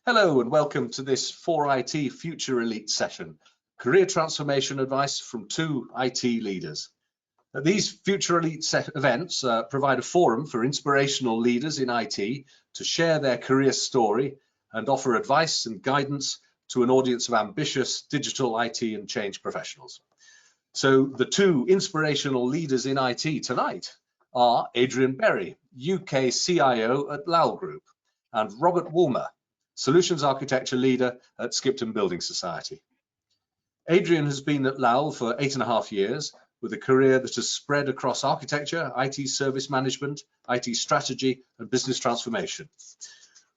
Hello and welcome to this 4IT Future Elite session, career transformation advice from two IT leaders. These Future Elite events provide a forum for inspirational leaders in IT to share their career story and offer advice and guidance to an audience of ambitious digital IT and change professionals. So the two inspirational leaders in IT tonight are Adrian Berry, UK CIO at Lowell Group, and Robert Woolmer, Solutions Architecture Leader at Skipton Building Society. Adrian has been at Lowell for 8.5 years with a career that has spread across architecture, IT service management, IT strategy and business transformation.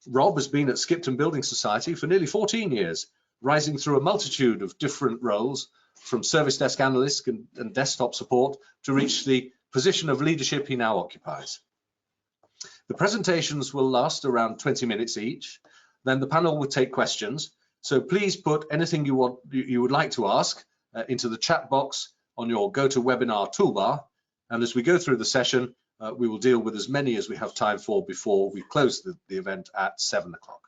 Rob has been at Skipton Building Society for nearly 14 years, rising through a multitude of different roles from service desk analyst and desktop support to reach the position of leadership he now occupies. The presentations will last around 20 minutes each. Then the panel will take questions. So please put anything you would like to ask into the chat box on your GoToWebinar toolbar. And as we go through the session, we will deal with as many as we have time for before we close the event at 7 o'clock.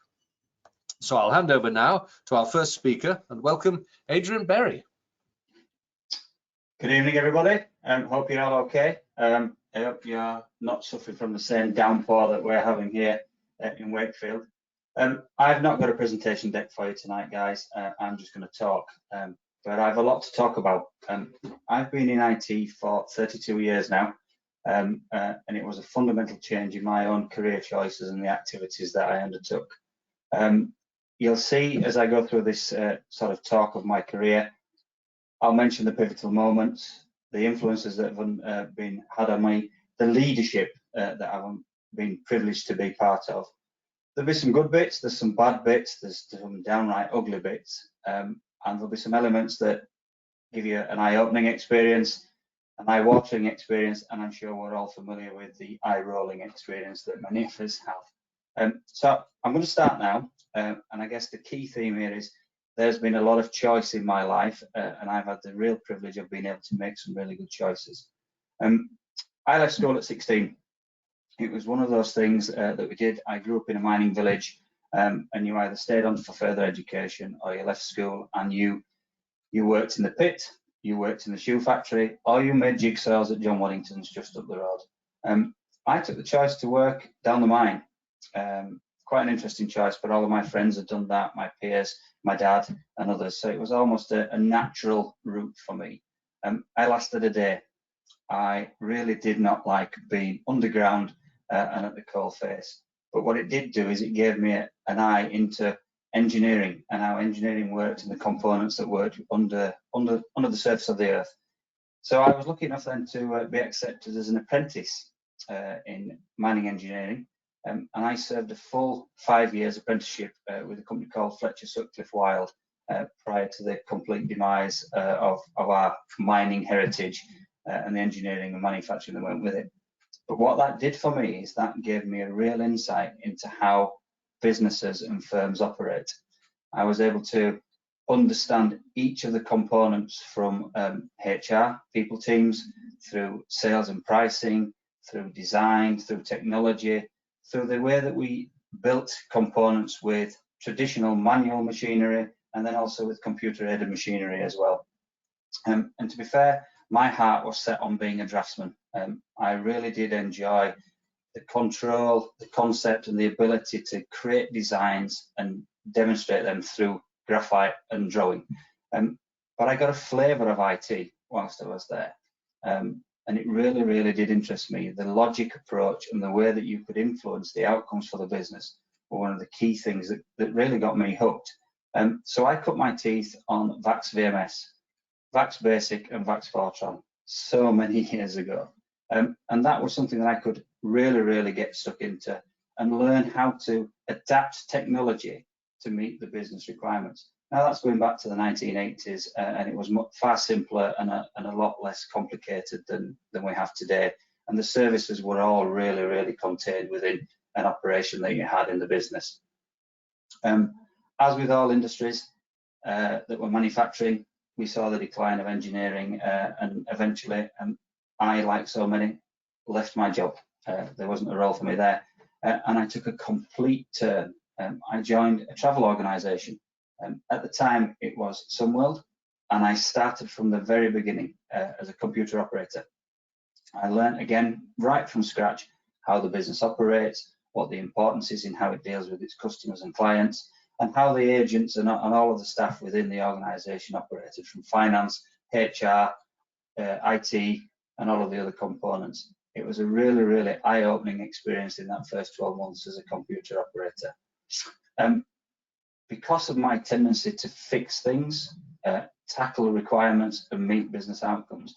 So I'll hand over now to our first speaker and welcome Adrian Berry. Good evening, everybody. Hope you're all okay. I hope you're not suffering from the same downpour that we're having here in Wakefield. I've not got a presentation deck for you tonight, guys. I'm just going to talk, but I have a lot to talk about. I've been in IT for 32 years now, and it was a fundamental change in my own career choices and the activities that I undertook. You'll see as I go through this sort of talk of my career, I'll mention the pivotal moments, the influences that have been had on me, the leadership that I've been privileged to be part of. There'll be some good bits, there's some bad bits, there's some downright ugly bits, and there'll be some elements that give you an eye-opening experience, an eye-watering experience, and I'm sure we're all familiar with the eye-rolling experience that many of us have. So I'm going to start now, and I guess the key theme here is there's been a lot of choice in my life, and I've had the real privilege of being able to make some really good choices. I left school at 16. It was one of those things that we did. I grew up in a mining village, and you either stayed on for further education or you left school and you worked in the pit, you worked in the shoe factory, or you made jigsaws at John Waddington's just up the road. I took the choice to work down the mine. Quite an interesting choice, but all of my friends had done that, my peers, my dad and others, so it was almost a natural route for me. I lasted a day. I really did not like being underground and at the coal face, but what it did do is it gave me an eye into engineering and how engineering worked and the components that worked under the surface of the earth. So I was lucky enough then to be accepted as an apprentice in mining engineering, and I served a full 5 years apprenticeship with a company called Fletcher Sutcliffe Wild prior to the complete demise of our mining heritage and the engineering and manufacturing that went with it. But what that did for me is that gave me a real insight into how businesses and firms operate. I was able to understand each of the components from HR, people teams, through sales and pricing, through design, through technology, through the way that we built components with traditional manual machinery and then also with computer-aided machinery as well. And to be fair, my heart was set on being a draftsman. I really did enjoy the control, the concept and the ability to create designs and demonstrate them through graphite and drawing. But I got a flavour of IT whilst I was there. And it really, really did interest me. The logic approach and the way that you could influence the outcomes for the business were one of the key things that really got me hooked. So I cut my teeth on VAX VMS, VAX Basic and VAX Fortran so many years ago. And that was something that I could really, really get stuck into and learn how to adapt technology to meet the business requirements. Now that's going back to the 1980s, and it was far simpler and a lot less complicated than we have today. And the services were all really, really contained within an operation that you had in the business. As with all industries that were manufacturing, we saw the decline of engineering, and eventually I, like so many, left my job. There wasn't a role for me there, and I took a complete turn I joined a travel organisation. At the time, it was Sunworld, and I started from the very beginning as a computer operator. I learned again right from scratch how the business operates, what the importance is in how it deals with its customers and clients, and how the agents and all of the staff within the organisation operated, from finance, HR, IT, and all of the other components. It was a really, really eye-opening experience in that first 12 months as a computer operator. Because of my tendency to fix things, tackle requirements, and meet business outcomes,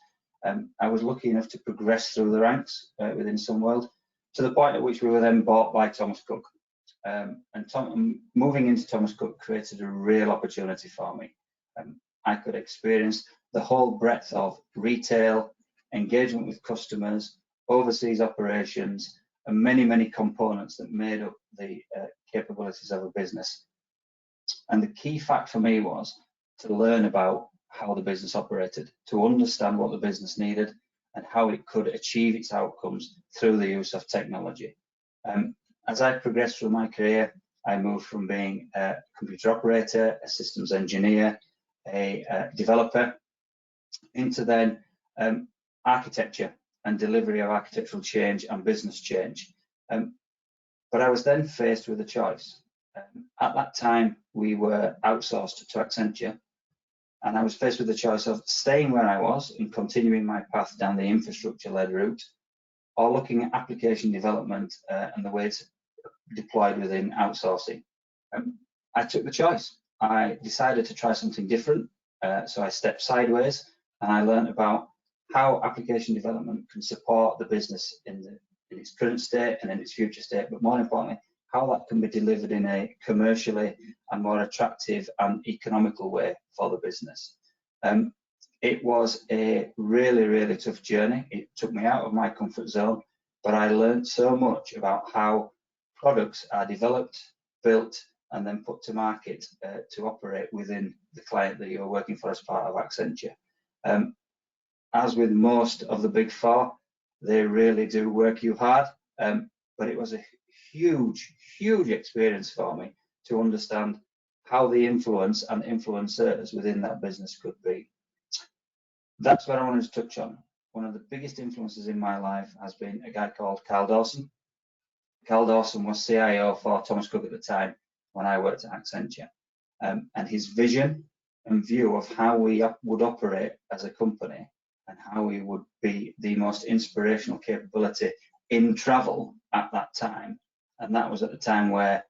I was lucky enough to progress through the ranks within Sunworld, to the point at which we were then bought by Thomas Cook. Moving into Thomas Cook created a real opportunity for me. I could experience the whole breadth of retail, engagement with customers, overseas operations, and many, many components that made up the capabilities of a business. And the key fact for me was to learn about how the business operated, to understand what the business needed and how it could achieve its outcomes through the use of technology. As I progressed through my career, I moved from being a computer operator, a systems engineer, a developer, into then architecture and delivery of architectural change and business change. But I was then faced with a choice. At that time, we were outsourced to Accenture, and I was faced with the choice of staying where I was and continuing my path down the infrastructure-led route, or looking at application development and the way it's deployed within outsourcing. I took the choice. I decided to try something different, so I stepped sideways and I learned about how application development can support the business in its current state and in its future state, but more importantly, how that can be delivered in a commercially and more attractive and economical way for the business. It was a really, really tough journey. It took me out of my comfort zone, but I learned so much about how products are developed, built, and then put to market to operate within the client that you're working for as part of Accenture. As with most of the Big Four, they really do work you hard, but it was a huge, huge experience for me to understand how the influence and influencers within that business could be. That's what I wanted to touch on. One of the biggest influences in my life has been a guy called Carl Dawson. Carl Dawson was CIO for Thomas Cook at the time when I worked at Accenture. And his vision and view of how we would operate as a company and how we would be the most inspirational capability in travel at that time. And that was at the time where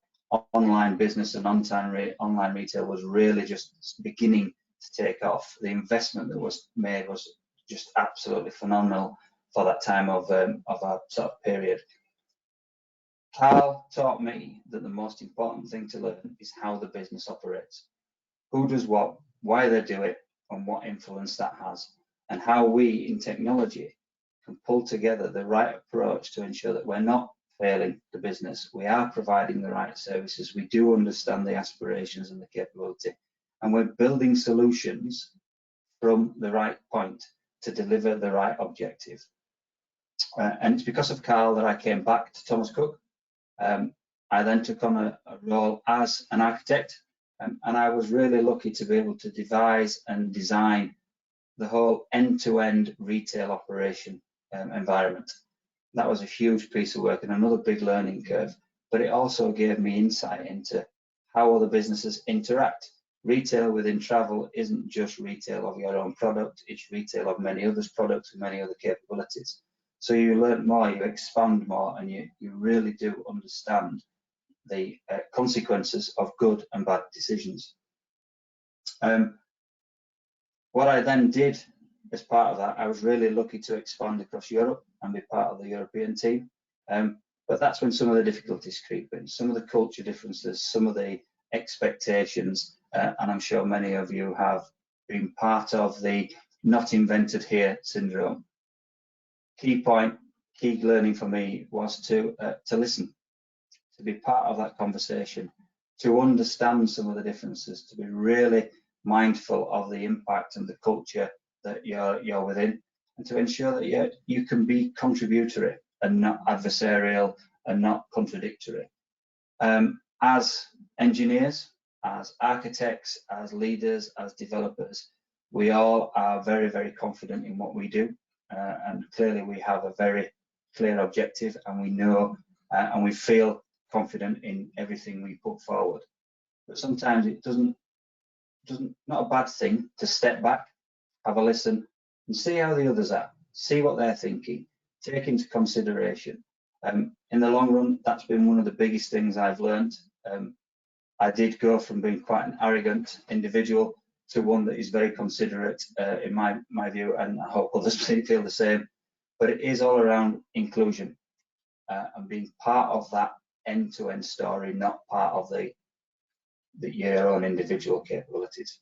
online business and online retail was really just beginning to take off. The investment that was made was just absolutely phenomenal for that time of our sort of period. Carl taught me that the most important thing to learn is how the business operates. Who does what, why they do it, and what influence that has, and how we in technology can pull together the right approach to ensure that we're not failing the business. We are providing the right services. We do understand the aspirations and the capability, and we're building solutions from the right point to deliver the right objective. And it's because of Carl that I came back to Thomas Cook. I then took on a role as an architect, and I was really lucky to be able to devise and design the whole end-to-end retail operation environment. That was a huge piece of work and another big learning curve, but it also gave me insight into how other businesses interact. Retail within travel isn't just retail of your own product, it's retail of many others' products and many other capabilities. So you learn more, you expand more, and you really do understand the consequences of good and bad decisions. What I then did as part of that, I was really lucky to expand across Europe and be part of the European team. But that's when some of the difficulties creep in, some of the culture differences, some of the expectations, and I'm sure many of you have been part of the not invented here syndrome. Key point, key learning for me was to listen, to be part of that conversation, to understand some of the differences, to be really mindful of the impact and the culture that you're within, and to ensure that you can be contributory and not adversarial and not contradictory. as engineers, as architects, as leaders, as developers, we all are very, very confident in what we do. And clearly we have a very clear objective, and we know and we feel confident in everything we put forward. But sometimes it doesn't not a bad thing to step back, have a listen, and see how the others are, see what they're thinking, take into consideration. In the long run, that's been one of the biggest things I've learned. I did go from being quite an arrogant individual to one that is very considerate in my view, and I hope others feel the same. But it is all around inclusion and being part of that end-to-end story, not part of your own individual capabilities.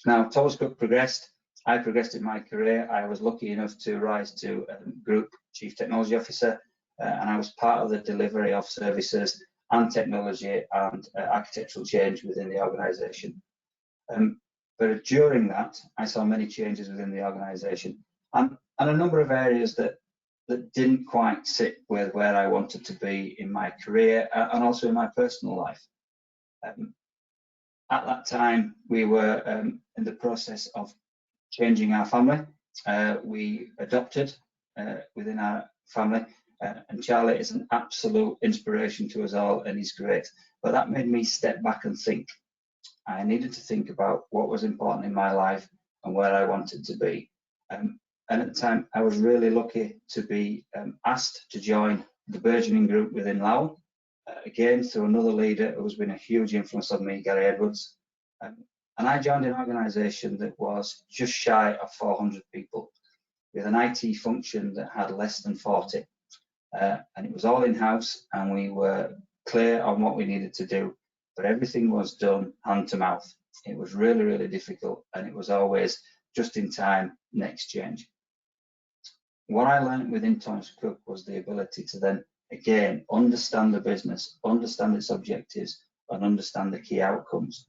Now, Thomas Cook progressed. I progressed in my career. I was lucky enough to rise to Group Chief Technology Officer, and I was part of the delivery of services and technology and architectural change within the organisation. But during that, I saw many changes within the organisation, and a number of areas that didn't quite sit with where I wanted to be in my career and also in my personal life. At that time, we were in the process of changing our family. We adopted within our family, and Charlie is an absolute inspiration to us all, and he's great. But that made me step back and think. I needed to think about what was important in my life and where I wanted to be. And at the time, I was really lucky to be asked to join the burgeoning group within Lowell, again through another leader who's been a huge influence on me, Gary Edwards. And I joined an organisation that was just shy of 400 people, with an IT function that had less than 40. And it was all in-house, and we were clear on what we needed to do, but everything was done hand to mouth. It was really, really difficult, and it was always just in time, next change. What I learned within Thomas Cook was the ability to then, again, understand the business, understand its objectives, and understand the key outcomes.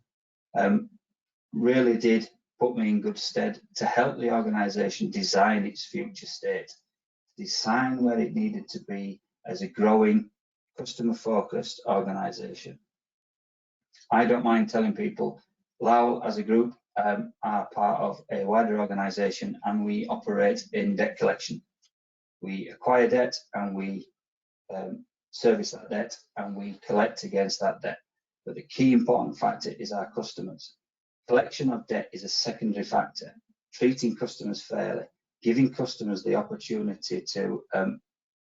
Really did put me in good stead to help the organisation design its future state, design where it needed to be as a growing, customer-focused organisation. I don't mind telling people, Lowell as a group are part of a wider organisation, and we operate in debt collection. We acquire debt, and we service that debt, and we collect against that debt. But the key important factor is our customers. Collection of debt is a secondary factor. Treating customers fairly, giving customers the opportunity to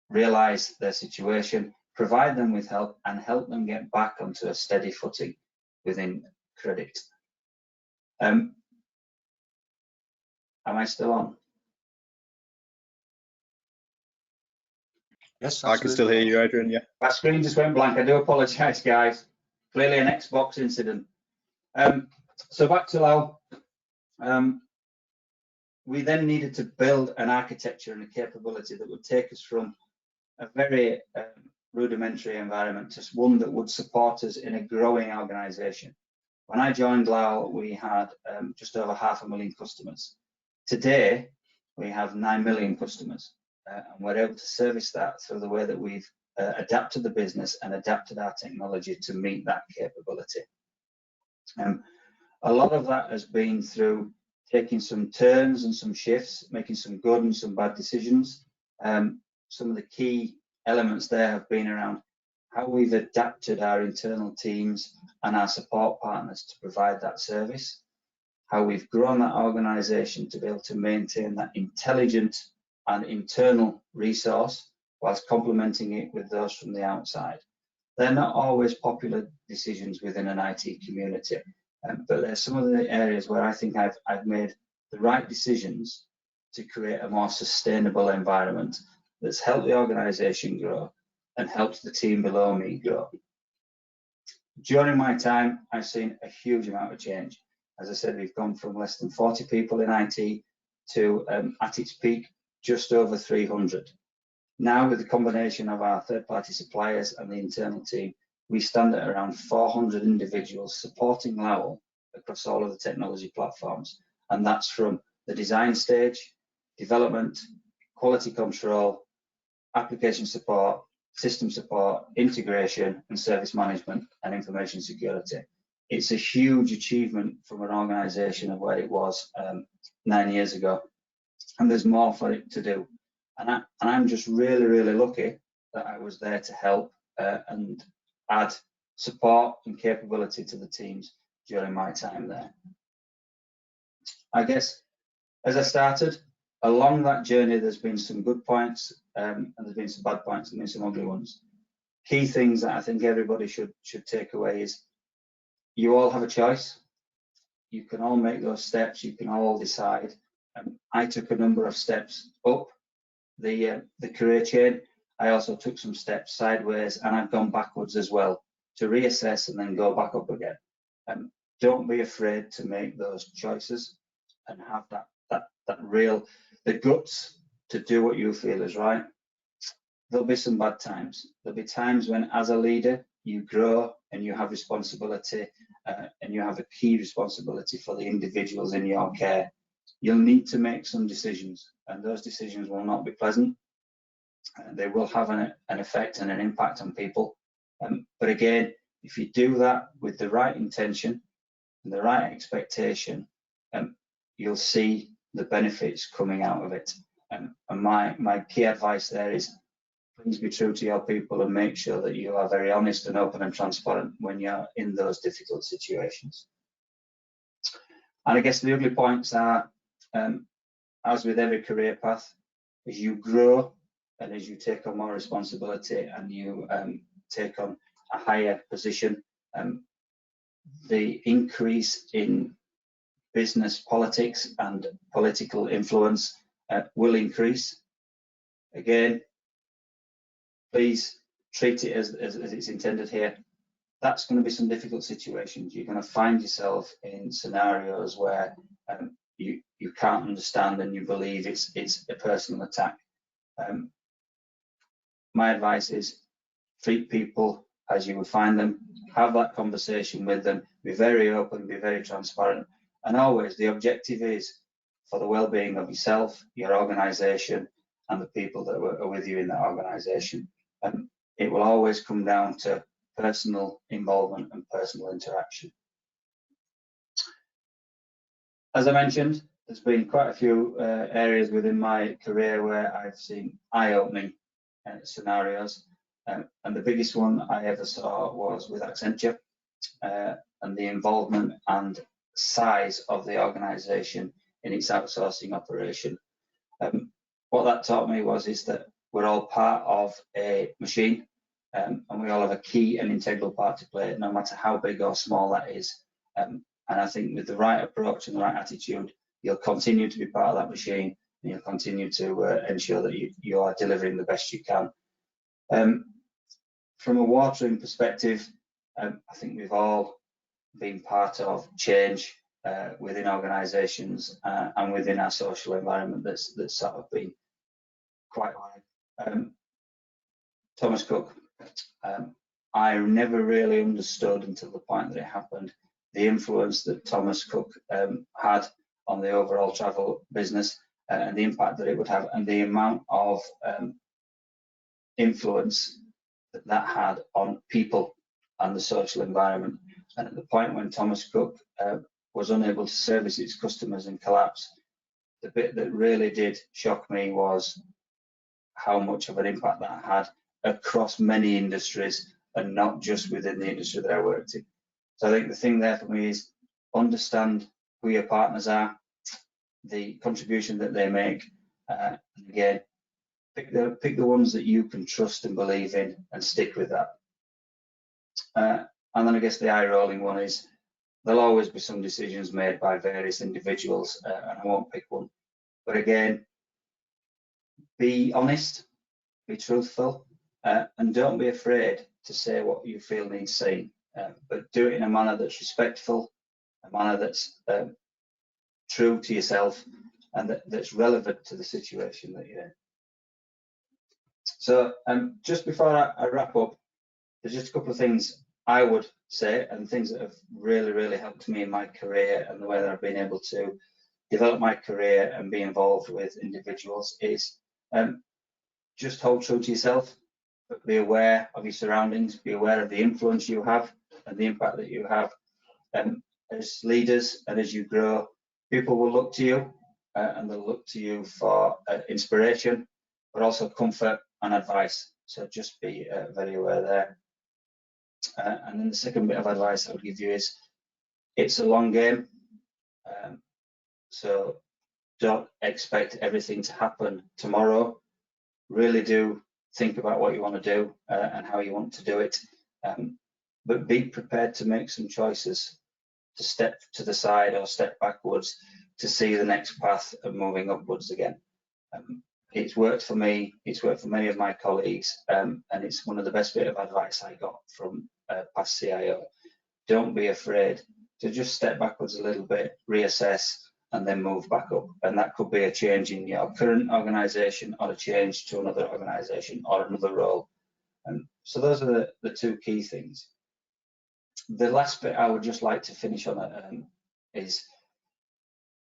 realise their situation, provide them with help, and help them get back onto a steady footing within credit. Am I still on? Yes, I can still hear you, Adrian. Yeah. My screen just went blank. I do apologise, guys. Clearly an Xbox incident. So back to Lowell. We then needed to build an architecture and a capability that would take us from a very rudimentary environment to one that would support us in a growing organisation. When I joined Lowell, we had just over 500,000 customers. Today, we have 9 million customers, and we're able to service that through the way that we've adapted the business and adapted our technology to meet that capability. A lot of that has been through taking some turns and some shifts, making some good and some bad decisions. Some of the key elements there have been around how we've adapted our internal teams and our support partners to provide that service, how we've grown that organisation to be able to maintain that intelligent and internal resource whilst complementing it with those from the outside. They're not always popular decisions within an IT community. But there's some of the areas where I think I've made the right decisions to create a more sustainable environment that's helped the organisation grow and helped the team below me grow. During my time, I've seen a huge amount of change. As I said, we've gone from less than 40 people in IT to, at its peak, just over 300. Now, with the combination of our third-party suppliers and the internal team, we stand at around 400 individuals supporting Lowell across all of the technology platforms. And that's from the design stage, development, quality control, application support, system support, integration and service management and information security. It's a huge achievement from an organisation of where it was 9 years ago, and there's more for it to do. And I'm just really, really lucky that I was there to help and add support and capability to the teams during my time there. I guess as I started, along that journey, there's been some good points and there's been some bad points and there's some ugly ones. Key things that I think everybody should take away is you all have a choice. You can all make those steps. You can all decide. I took a number of steps up the career chain. I also took some steps sideways, and I've gone backwards as well to reassess and then go back up again. Don't be afraid to make those choices and have the guts to do what you feel is right. There'll be some bad times. There'll be times when, as a leader, you grow and you have responsibility and you have a key responsibility for the individuals in your care. You'll need to make some decisions, and those decisions will not be pleasant. They will have an effect and an impact on people. But again, if you do that with the right intention and the right expectation, you'll see the benefits coming out of it. And my key advice there is, please be true to your people and make sure that you are very honest and open and transparent when you're in those difficult situations. And I guess the ugly points are, as with every career path, as you grow and as you take on more responsibility and you take on a higher position, the increase in business politics and political influence will increase. Again, please treat it as it's intended here. That's going to be some difficult situations. You're going to find yourself in scenarios where you can't understand and you believe it's a personal attack. My advice is treat people as you would find them, have that conversation with them, be very open, be very transparent, and always the objective is for the well-being of yourself, your organisation, and the people that are with you in that organisation. It will always come down to personal involvement and personal interaction. As I mentioned, there's been quite a few areas within my career where I've seen eye-opening scenarios, and the biggest one I ever saw was with Accenture and the involvement and size of the organisation in its outsourcing operation. What that taught me is that we're all part of a machine, and we all have a key and integral part to play, no matter how big or small that is. And I think with the right approach and the right attitude, you'll continue to be part of that machine, and you'll continue to ensure that you are delivering the best you can. From a watering perspective, I think we've all been part of change within organisations and within our social environment that's sort of been quite hard. Thomas Cook, I never really understood until the point that it happened the influence that Thomas Cook had on the overall travel business and the impact that it would have, and the amount of influence that had on people and the social environment. And at the point when Thomas Cook was unable to service its customers and collapse, the bit that really did shock me was how much of an impact that had across many industries and not just within the industry that I worked in. So I think the thing there for me is understand who your partners are, the contribution that they make, and again, pick the ones that you can trust and believe in and stick with that. And then I guess the eye-rolling one is there'll always be some decisions made by various individuals, and I won't pick one. But again, be honest, be truthful, and don't be afraid to say what you feel needs saying, but do it in a manner that's respectful, a manner that's true to yourself, and that's relevant to the situation that you're in. So just before I wrap up, there's just a couple of things I would say, and things that have really, really helped me in my career and the way that I've been able to develop my career and be involved with individuals is just hold true to yourself. but be aware of your surroundings, be aware of the influence you have and the impact that you have. As leaders and as you grow, people will look to you and they'll look to you for inspiration, but also comfort and advice. So just be very aware there. And then the second bit of advice I would give you is it's a long game. So don't expect everything to happen tomorrow. Really do think about what you want to do and how you want to do it. But be prepared to make some choices, to step to the side or step backwards to see the next path of moving upwards again. It's worked for me, it's worked for many of my colleagues, and it's one of the best bit of advice I got from past CIO. Don't be afraid to just step backwards a little bit, reassess, and then move back up. And that could be a change in your current organisation or a change to another organisation or another role. So those are the two key things. The last bit I would just like to finish on is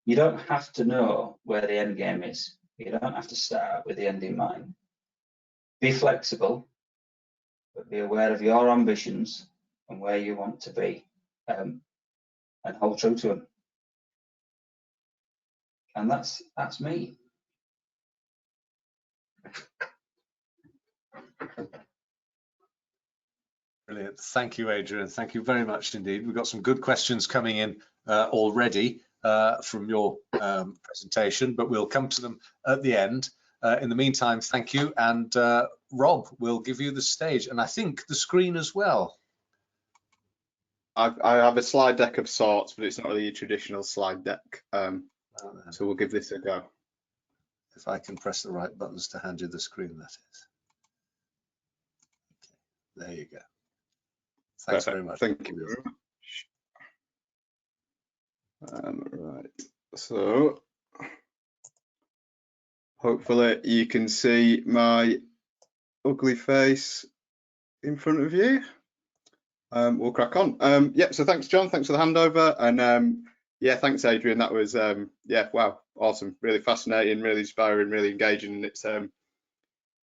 you don't have to know where the end game is. You don't have to start with the end in mind. Be flexible, but be aware of your ambitions and where you want to be, and hold true to them. And that's me. Brilliant. Thank you, Adrian. Thank you very much indeed. We've got some good questions coming in already from your presentation, but we'll come to them at the end. In the meantime, thank you. And Rob will give you the stage, and I think the screen as well. I have a slide deck of sorts, but it's not really a traditional slide deck. So we'll give this a go. If I can press the right buttons to hand you the screen, that is. Okay, there you go. Thanks Perfect. very much. Thank you very much. Right, so hopefully you can see my ugly face in front of you. We'll crack on. Yeah, so thanks, John. Thanks for the handover. And yeah, thanks, Adrian. That was, yeah, wow, awesome. Really fascinating, really inspiring, really engaging. And it's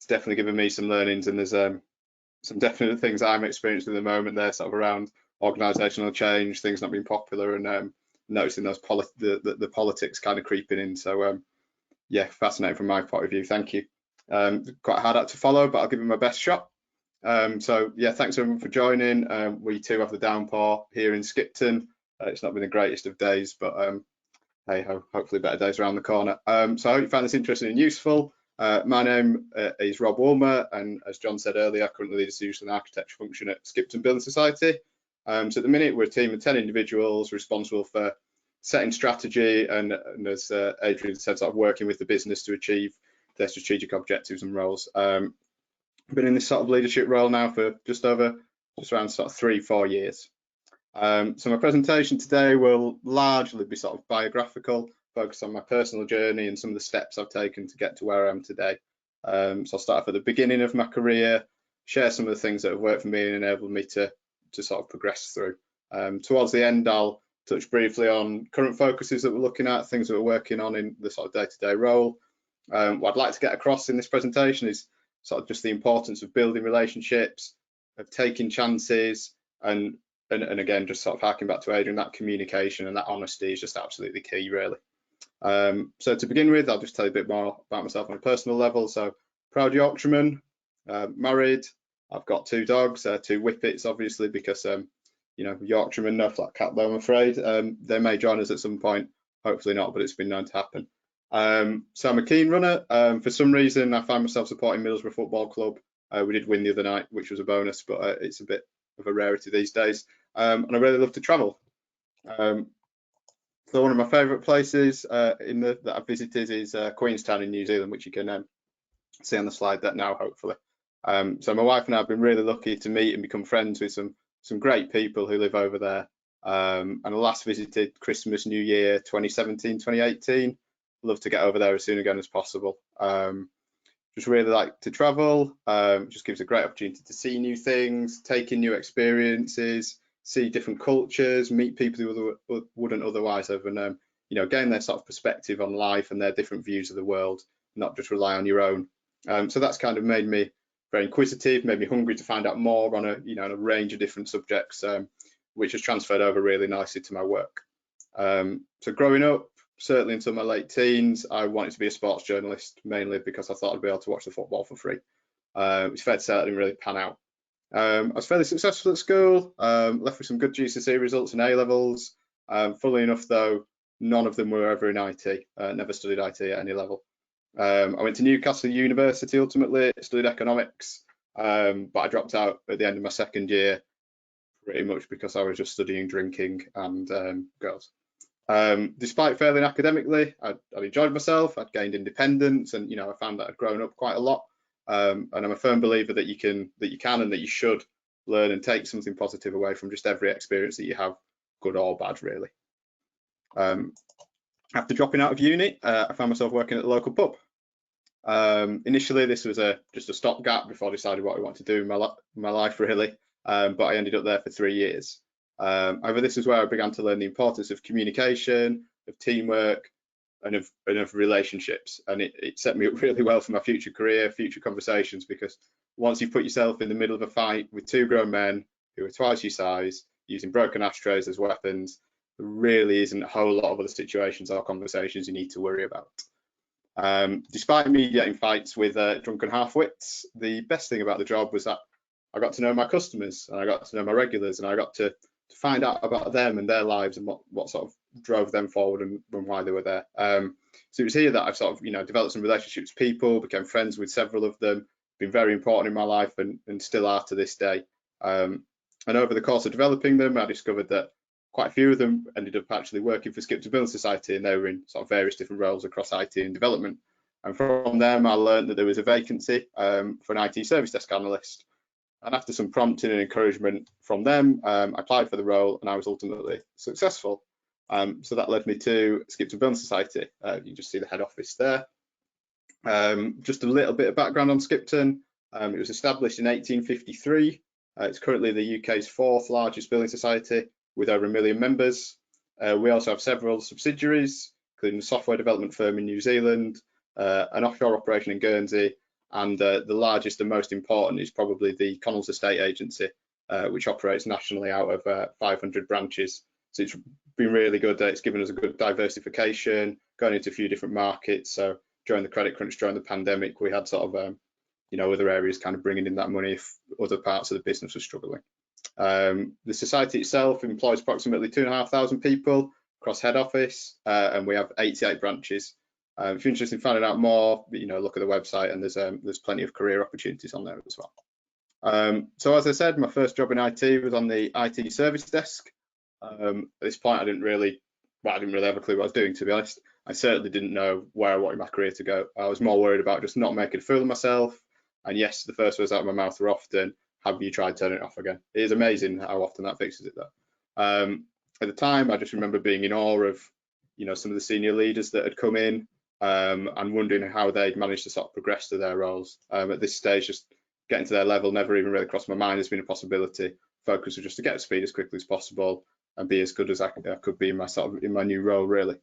definitely given me some learnings. And there's some definite things I'm experiencing at the moment there, sort of around organisational change, things not being popular, and noticing those the politics kind of creeping in. So yeah, fascinating from my point of view. Thank you. Quite a hard act to follow, but I'll give it my best shot. So yeah, thanks everyone for joining. We too have the downpour here in Skipton. It's not been the greatest of days, but hey ho, hopefully better days around the corner. So I hope you found this interesting and useful. My name is Rob Woolmer, and as John said earlier, I currently lead a solution and architecture function at Skipton Building Society. So at the minute, we're a team of 10 individuals responsible for setting strategy and as Adrian said, sort of working with the business to achieve their strategic objectives and roles. Been in this sort of leadership role now for just around sort of 3-4 years. So my presentation today will largely be sort of biographical, focus on my personal journey and some of the steps I've taken to get to where I am today. So I'll start off at the beginning of my career, share some of the things that have worked for me and enabled me to sort of progress through. Towards the end, I'll touch briefly on current focuses that we're looking at, things that we're working on in the sort of day-to-day role. What I'd like to get across in this presentation is sort of just the importance of building relationships, of taking chances, and again, just sort of harking back to Adrian, that communication and that honesty is just absolutely key, really. So to begin with, I'll just tell you a bit more about myself on a personal level. So proud Yorkshireman, married, I've got 2 dogs, 2 whippets, obviously, because you know, Yorkshireman, no flat cat though, I'm afraid. They may join us at some point, hopefully not, but it's been known to happen. So I'm a keen runner. For some reason, I find myself supporting Middlesbrough Football Club. We did win the other night, which was a bonus, but it's a bit of a rarity these days. And I really love to travel. So one of my favourite places that I've visited is Queenstown in New Zealand, which you can see on the slide that now, hopefully. So my wife and I have been really lucky to meet and become friends with some great people who live over there. And I last visited Christmas, New Year, 2017, 2018. Love to get over there as soon again as possible. Just really like to travel. Just gives a great opportunity to see new things, take in new experiences, see different cultures, meet people who wouldn't otherwise have, and you know, gain their sort of perspective on life and their different views of the world, not just rely on your own. So that's kind of made me very inquisitive, made me hungry to find out more on a range of different subjects, which has transferred over really nicely to my work. So growing up, certainly until my late teens, I wanted to be a sports journalist, mainly because I thought I'd be able to watch the football for free. It's fair to say that didn't really pan out. I was fairly successful at school, left with some good GCSE results in A-levels. Funnily enough, though, none of them were ever in IT. Never studied IT at any level. I went to Newcastle University ultimately, studied economics, but I dropped out at the end of my second year, pretty much because I was just studying drinking and girls. Despite failing academically, I'd enjoyed myself, I'd gained independence, and I found that I'd grown up quite a lot. And I'm a firm believer that you can and that you should learn and take something positive away from just every experience that you have, good or bad, really. After dropping out of uni, I found myself working at the local pub. Initially, this was just a stopgap before I decided what I wanted to do in my life, really. But I ended up there for 3 years. However, this is where I began to learn the importance of communication, of teamwork, and of relationships. And it set me up really well for my future career, future conversations, because once you've put yourself in the middle of a fight with 2 grown men who are twice your size, using broken ashtrays as weapons, there really isn't a whole lot of other situations or conversations you need to worry about. Despite mediating fights with drunken half-wits, the best thing about the job was that I got to know my customers, and I got to know my regulars, and I got to find out about them and their lives and what sort of drove them forward and why they were there. So it was here that I've sort of developed some relationships with people, became friends with several of them, been very important in my life and still are to this day. And over the course of developing them, I discovered that quite a few of them ended up actually working for Skipton Building Society, and they were in sort of various different roles across IT and development. And from them, I learned that there was a vacancy for an IT service desk analyst. And after some prompting and encouragement from them, I applied for the role, and I was ultimately successful. So that led me to Skipton Building Society. You can just see the head office there. Just a little bit of background on Skipton. It was established in 1853. It's currently the UK's 4th largest building society with over 1 million members. We also have several subsidiaries, including a software development firm in New Zealand, an offshore operation in Guernsey, and the largest and most important is probably the Connells Estate Agency, which operates nationally out of 500 branches. So it's been really good. It's given us a good diversification, going into a few different markets. So during the credit crunch, during the pandemic, we had sort of other areas kind of bringing in that money if other parts of the business were struggling. The society itself employs approximately 2,500 people across head office, and we have 88 branches. If you're interested in finding out more, look at the website, and there's plenty of career opportunities on there as well. So as I said, my first job in IT was on the IT service desk. At this point, I didn't really have a clue what I was doing, to be honest. I certainly didn't know where I wanted my career to go. I was more worried about just not making a fool of myself. And yes, the first words out of my mouth were often, "Have you tried turning it off again?" It is amazing how often that fixes it, though. At the time, I just remember being in awe of, some of the senior leaders that had come in, and wondering how they'd managed to sort of progress to their roles. At this stage, just getting to their level never even really crossed my mind as being a possibility. Focus was just to get up to speed as quickly as possible and be as good as I could be in my new role, really.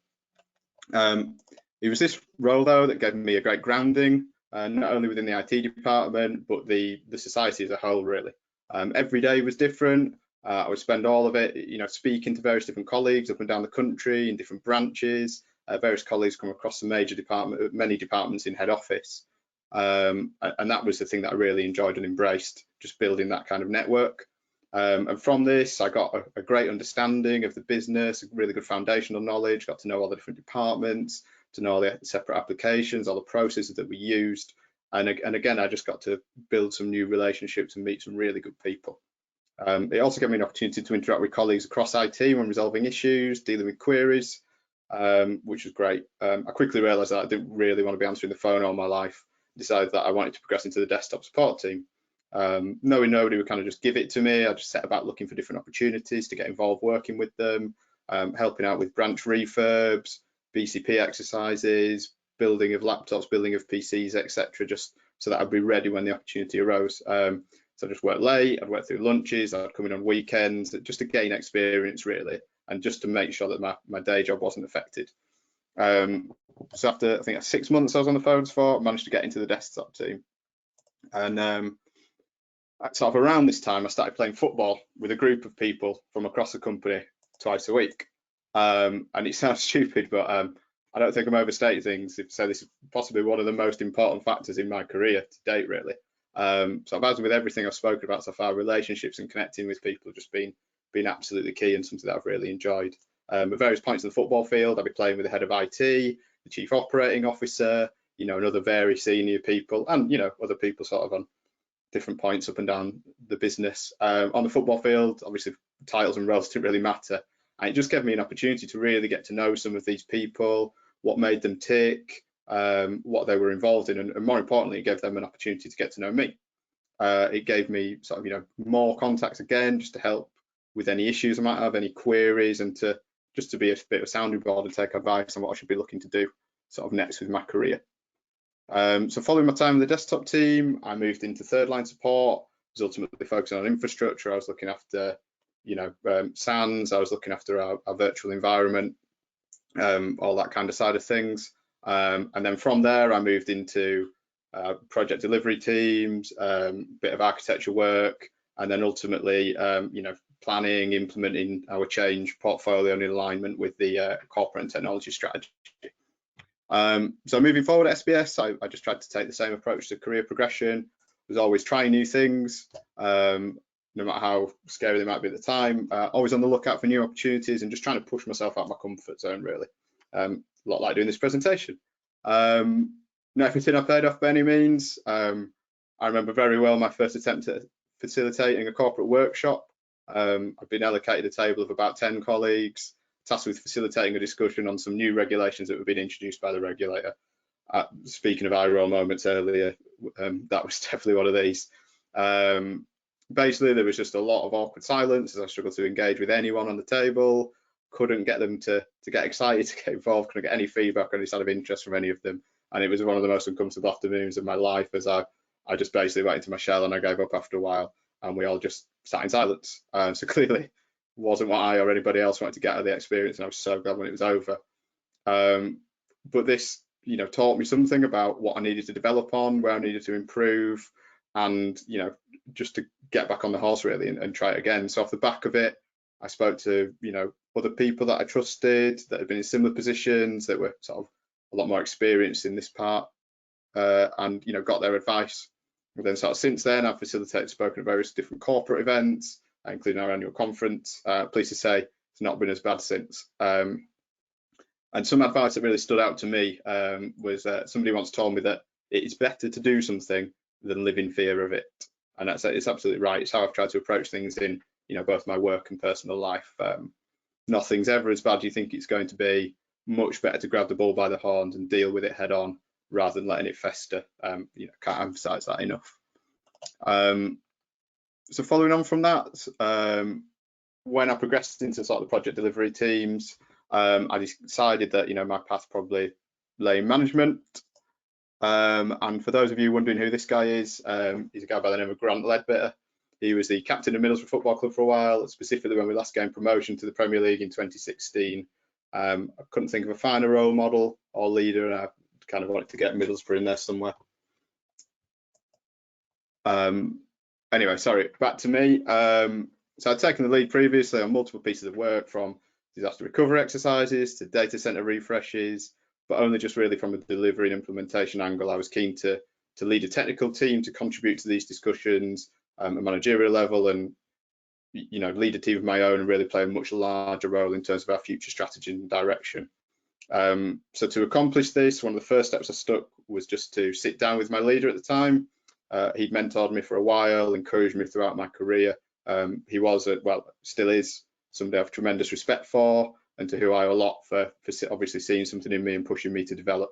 It was this role, though, that gave me a great grounding, not only within the IT department, but the society as a whole, really. Every day was different. I would spend all of it, speaking to various different colleagues up and down the country in different branches. Various colleagues come across many departments in head office. And that was the thing that I really enjoyed and embraced, just building that kind of network. And from this, I got a great understanding of the business, a really good foundational knowledge, got to know all the different departments, to know all the separate applications, all the processes that we used. And again, I just got to build some new relationships and meet some really good people. It also gave me an opportunity to interact with colleagues across IT when resolving issues, dealing with queries, which was great. I quickly realised that I didn't really want to be answering the phone all my life. Decided that I wanted to progress into the desktop support team. Knowing nobody would kind of just give it to me, I just set about looking for different opportunities to get involved working with them, helping out with branch refurbs, BCP exercises, building of laptops, building of PCs, etc., just so that I'd be ready when the opportunity arose. So I just worked late, I'd work through lunches, I'd come in on weekends, just to gain experience, really, and just to make sure that my day job wasn't affected. So after, I think, 6 months I was on the phones for, I managed to get into the desktop team. And sort of around this time, I started playing football with a group of people from across the company twice a week. And it sounds stupid, but I don't think I'm overstating things if I say this is possibly one of the most important factors in my career to date, really. So as with everything I've spoken about so far, relationships and connecting with people have just been absolutely key and something that I've really enjoyed. At various points in the football field, I'll be playing with the head of IT, the chief operating officer, and other very senior people, and other people sort of on different points up and down the business. On the football field, obviously titles and roles didn't really matter, and it just gave me an opportunity to really get to know some of these people, what made them tick, what they were involved in, and more importantly, it gave them an opportunity to get to know me. It gave me sort of more contacts again, just to help with any issues I might have, any queries, and just to be a bit of a sounding board and take advice on what I should be looking to do sort of next with my career. So following my time with the desktop team, I moved into third line support. I was ultimately focusing on infrastructure. I was looking after SANs. I was looking after our virtual environment, all that kind of side of things. And then from there, I moved into project delivery teams, bit of architecture work, and then ultimately, planning, implementing our change portfolio in alignment with the corporate and technology strategy. So moving forward at SBS, I just tried to take the same approach to career progression. Was always trying new things, no matter how scary they might be at the time. Always on the lookout for new opportunities and just trying to push myself out of my comfort zone, really. A lot like doing this presentation. Not everything I paid off by any means. I remember very well my first attempt at facilitating a corporate workshop. I've been allocated a table of about 10 colleagues, tasked with facilitating a discussion on some new regulations that were being introduced by the regulator. Speaking of eye roll moments earlier, that was definitely one of these. Basically, there was just a lot of awkward silence as I struggled to engage with anyone on the table, couldn't get them to get excited, to get involved, couldn't get any feedback or any sort of interest from any of them. And it was one of the most uncomfortable afternoons of my life, as I just basically went into my shell and I gave up after a while, and we all just sat in silence. So clearly wasn't what I or anybody else wanted to get out of the experience, and I was so glad when it was over. But this, taught me something about what I needed to develop on, where I needed to improve, and just to get back on the horse really and try it again. So off the back of it, I spoke to other people that I trusted, that had been in similar positions, that were sort of a lot more experienced in this part, and got their advice. And then sort of since then, I've facilitated, spoken at various different corporate events, including our annual conference. Pleased to say it's not been as bad since. And some advice that really stood out to me was somebody once told me that it is better to do something than live in fear of it. And it's absolutely right. It's how I've tried to approach things in both my work and personal life. Nothing's ever as bad as you think it's going to be. Much better to grab the bull by the horns and deal with it head on rather than letting it fester. Can't emphasize that enough. So following on from that, when I progressed into sort of the project delivery teams, I decided that my path probably lay in management. And for those of you wondering who this guy is, he's a guy by the name of Grant Ledbetter. He was the captain of Middlesbrough Football Club for a while, specifically when we last gained promotion to the Premier League in 2016. I couldn't think of a finer role model or leader, and I kind of wanted to get Middlesbrough in there somewhere. Anyway, sorry, back to me. So I'd taken the lead previously on multiple pieces of work, from disaster recovery exercises to data center refreshes, but only just really from a delivery and implementation angle. I was keen to lead a technical team to contribute to these discussions at a managerial level, and lead a team of my own and really play a much larger role in terms of our future strategy and direction. So to accomplish this, one of the first steps I took was just to sit down with my leader at the time. He'd mentored me for a while, encouraged me throughout my career. He was, still is, somebody I have tremendous respect for, and to who I owe a lot for obviously seeing something in me and pushing me to develop.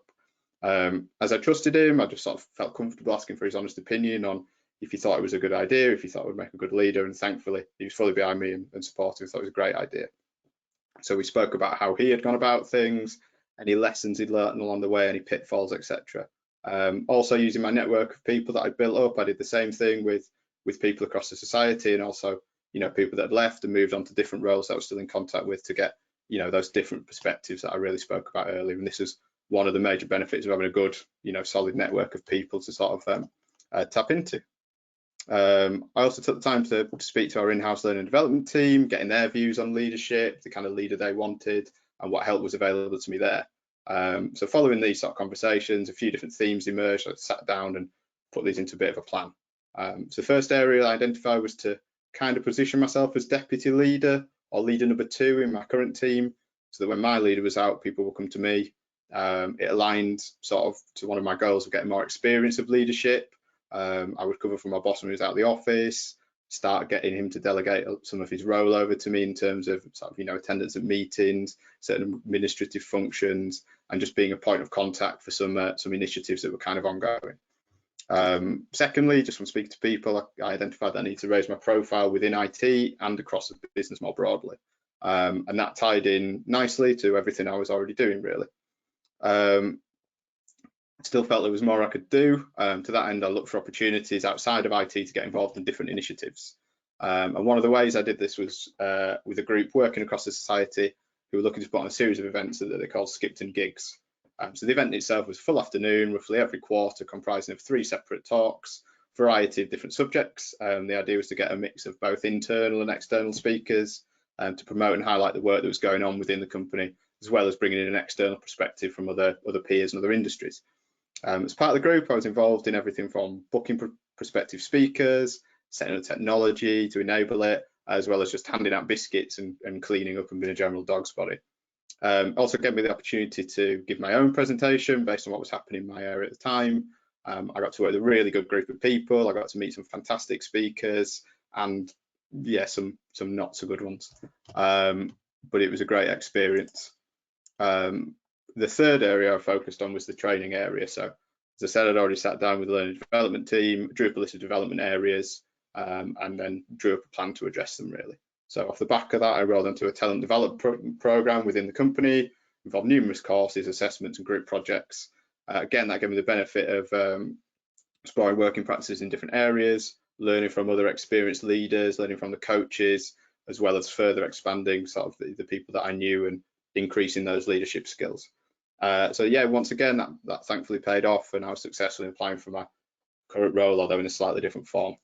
As I trusted him, I just sort of felt comfortable asking for his honest opinion on if he thought it was a good idea, if he thought it would make a good leader, and thankfully he was fully behind me and supportive. Thought it was a great idea. So we spoke about how he had gone about things, any lessons he'd learned along the way, any pitfalls, etc. Also using my network of people that I built up, I did the same thing with people across the society, and also people that had left and moved on to different roles that I was still in contact with, to get those different perspectives that I really spoke about earlier. And this is one of the major benefits of having a good solid network of people to sort of tap into. I also took the time to speak to our in-house learning and development team, getting their views on leadership, the kind of leader they wanted, and what help was available to me there. So following these sort of conversations, a few different themes emerged. I sat down and put these into a bit of a plan. So the first area I identified was to kind of position myself as deputy leader or leader number 2 in my current team, so that when my leader was out, people will come to me. It aligned sort of to one of my goals of getting more experience of leadership. I would cover for my boss when he was out of the office, start getting him to delegate some of his role over to me in terms of sort of, attendance at meetings, certain administrative functions, and just being a point of contact for some initiatives that were kind of ongoing. Secondly, just from speaking to people, I identified that I need to raise my profile within IT and across the business more broadly. And that tied in nicely to everything I was already doing, really. Still felt there was more I could do. To that end, I looked for opportunities outside of IT to get involved in different initiatives. And one of the ways I did this was with a group working across the society who were looking to put on a series of events that they called Skipton Gigs. So the event itself was a full afternoon, roughly every quarter, comprising of 3 separate talks, variety of different subjects. The idea was to get a mix of both internal and external speakers to promote and highlight the work that was going on within the company, as well as bringing in an external perspective from other peers and other industries. As part of the group, I was involved in everything from booking prospective speakers, setting up technology to enable it, as well as just handing out biscuits and cleaning up and being a general dog's body. Also gave me the opportunity to give my own presentation based on what was happening in my area at the time. I got to work with a really good group of people. I got to meet some fantastic speakers and, yeah, some not so good ones. But it was a great experience. The third area I focused on was the training area. So, as I said, I'd already sat down with the learning development team, drew up a list of development areas, and then drew up a plan to address them, really. So off the back of that, I rolled into a talent development program within the company, involved numerous courses, assessments, and group projects. Again, that gave me the benefit of exploring working practices in different areas, learning from other experienced leaders, learning from the coaches, as well as further expanding sort of the people that I knew and increasing those leadership skills. So yeah, once again, that thankfully paid off, and I was successful in applying for my current role, although in a slightly different form.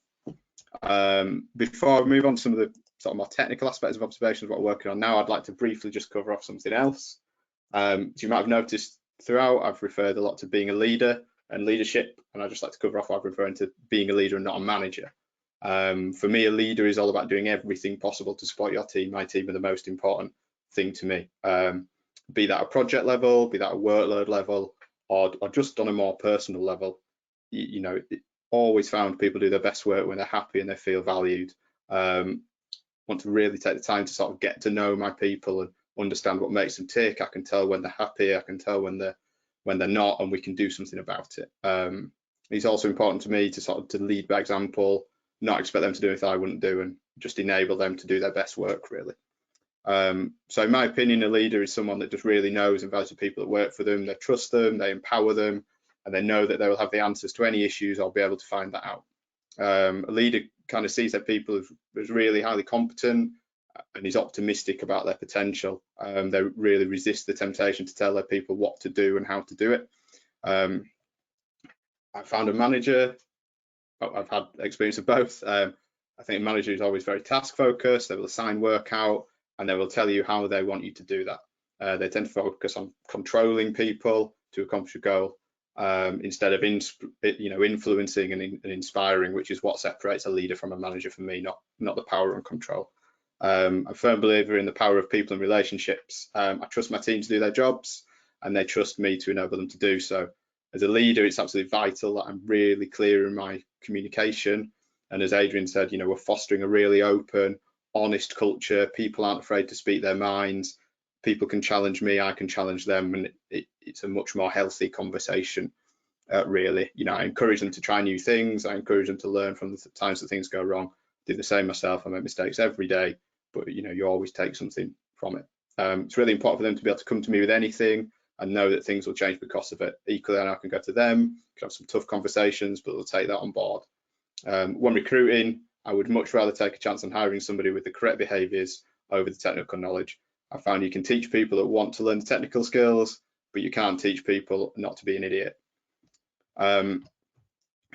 Before I move on to some of the sort of more technical aspects of observations, what we're working on now, I'd like to briefly just cover off something else. So you might have noticed throughout, I've referred a lot to being a leader and leadership, and I'd just like to cover off what I'm referring to being a leader and not a manager. For me, a leader is all about doing everything possible to support your team. My team are the most important thing to me. Be that a project level, be that a workload level, or just on a more personal level. Always found people do their best work when they're happy and they feel valued. Want to really take the time to sort of get to know my people and understand what makes them tick. I can tell when they're happy, I can tell when they're not, and we can do something about it. It's also important to me to lead by example, not expect them to do anything I wouldn't do, and just enable them to do their best work, really. So in my opinion, a leader is someone that just really knows and values the people that work for them. They trust them, they empower them, and they know that they will have the answers to any issues or be able to find that out. A leader kind of sees their people as really highly competent and is optimistic about their potential. They really resist the temptation to tell their people what to do and how to do it. I found a manager, I've had experience of both. I think a manager is always very task focused. They will assign work out and they will tell you how they want you to do that. They tend to focus on controlling people to accomplish a goal instead of influencing and inspiring, which is what separates a leader from a manager for me, not the power and control. I'm a firm believer in the power of people and relationships. I trust my team to do their jobs and they trust me to enable them to do so. As a leader, it's absolutely vital that I'm really clear in my communication. And as Adrian said, we're fostering a really open, honest culture. People aren't afraid to speak their minds. People can challenge me, I can challenge them, and it's a much more healthy conversation, really. I encourage them to try new things. I encourage them to learn from the times that things go wrong. Do the same myself. I make mistakes every day, but you always take something from it. It's really important for them to be able to come to me with anything and know that things will change because of it. Equally, I can go to them, can have some tough conversations, but they'll take that on board. When recruiting, I would much rather take a chance on hiring somebody with the correct behaviours over the technical knowledge. I found you can teach people that want to learn the technical skills, but you can't teach people not to be an idiot.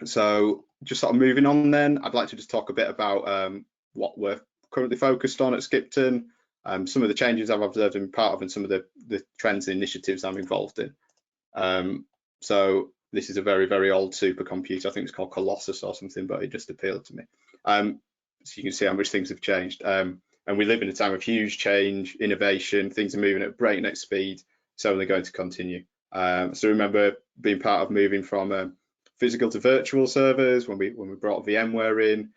So just sort of moving on then, I'd like to just talk a bit about what we're currently focused on at Skipton, some of the changes I've observed and been part of, and some of the trends and initiatives I'm involved in. So this is a very, very old supercomputer. I think it's called Colossus or something, but it just appealed to me. So you can see how much things have changed. And we live in a time of huge change, innovation, things are moving at breakneck speed. It's only going to continue. So remember being part of moving from physical to virtual servers when we brought VMware in,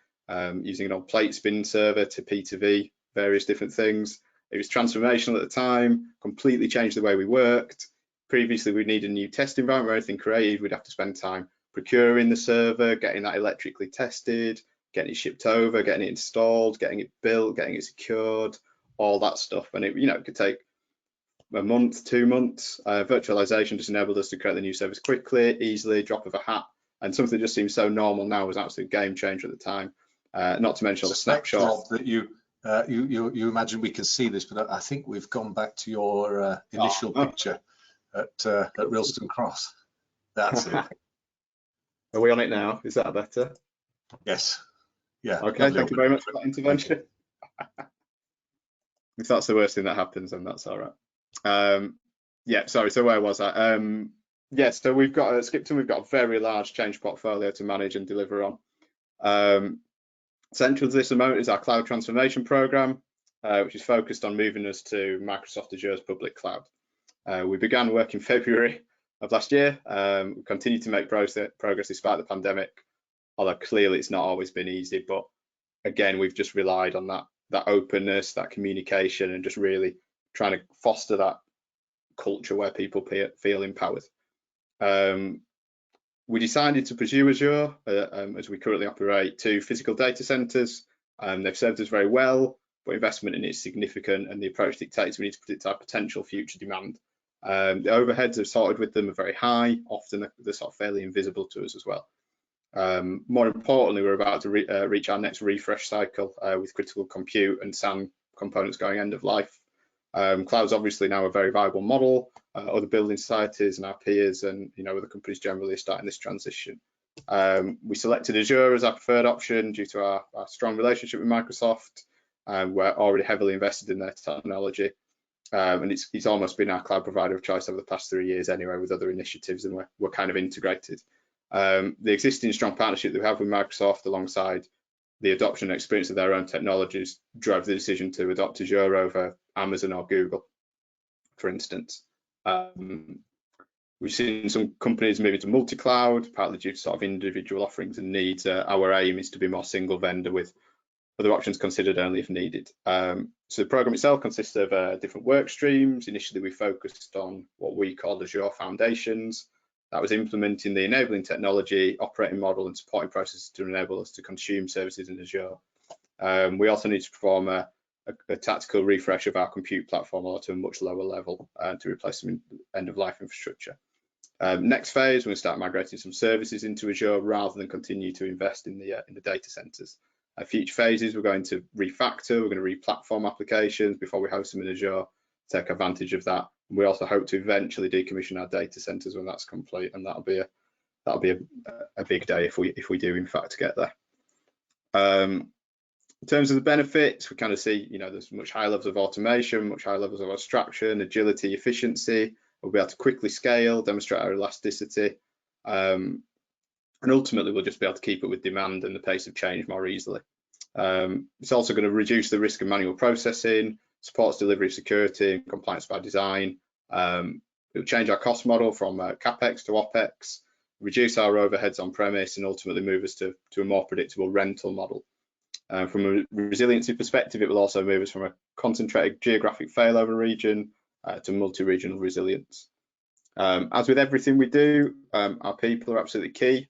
using an old plate spin server to P2V, various different things. It was transformational at the time, completely changed the way we worked. Previously, we'd need a new test environment or anything created. We'd have to spend time procuring the server, getting that electrically tested, getting it shipped over, getting it installed, getting it built, getting it secured, all that stuff. And it could take a month, 2 months. Virtualization just enabled us to create the new service quickly, easily, drop of a hat. And something that just seems so normal now was an absolute game changer at the time. Not to mention all the snapshots. That you imagine we can see this, but I think we've gone back to your initial picture at Rillston Cross. That's it. Are we on it now? Is that better? Yes. Yeah. Okay, thank you very much for that intervention. If that's the worst thing that happens, then that's all right. Yeah, sorry, so where was I? Yes, so we've got at Skipton, we've got a very large change portfolio to manage and deliver on. Central to this at the moment is our cloud transformation program, which is focused on moving us to Microsoft Azure's public cloud. We began work in February of last year. We continue to make progress despite the pandemic, although clearly it's not always been easy. But again, we've just relied on that openness, that communication, and just really trying to foster that culture where people feel empowered. We decided to pursue Azure as we currently operate 2 physical data centers. They've served us very well, but investment in it is significant, and the approach dictates we need to predict our potential future demand. The overheads are sorted with them are very high, often they're sort of fairly invisible to us as well. More importantly, we're about to reach our next refresh cycle with critical compute and SAN components going end of life. Cloud's obviously now a very viable model. Other building societies and our peers and other companies generally are starting this transition. We selected Azure as our preferred option due to our strong relationship with Microsoft. We're already heavily invested in their technology, and it's almost been our cloud provider of choice over the past 3 years anyway, with other initiatives, and we're kind of integrated. The existing strong partnership that we have with Microsoft, alongside the adoption and experience of their own technologies, drove the decision to adopt Azure over Amazon or Google, for instance. We've seen some companies moving to multi-cloud, partly due to sort of individual offerings and needs. Our aim is to be more single vendor with other options considered only if needed. So the program itself consists of different work streams. Initially, we focused on what we call Azure Foundations. That was implementing the enabling technology, operating model, and supporting processes to enable us to consume services in Azure. We also need to perform a tactical refresh of our compute platform, or to a much lower level, to replace some end-of-life infrastructure. Next phase, we're going to start migrating some services into Azure rather than continue to invest in the data centers. Future phases, we're going to refactor, we're going to re-platform applications before we host them in Azure, take advantage of that. We also hope to eventually decommission our data centers when that's complete, and that'll be a big day if we do in fact get there. In terms of the benefits, we kind of see there's much higher levels of automation, much higher levels of abstraction, agility, efficiency. We'll be able to quickly scale, demonstrate our elasticity, and ultimately we'll just be able to keep up with demand and the pace of change more easily. It's also going to reduce the risk of manual processing, supports delivery of security and compliance by design. It'll change our cost model from CapEx to OpEx, reduce our overheads on premise, and ultimately move us to a more predictable rental model. From a resiliency perspective, it will also move us from a concentrated geographic failover region to multi-regional resilience. As with everything we do, our people are absolutely key.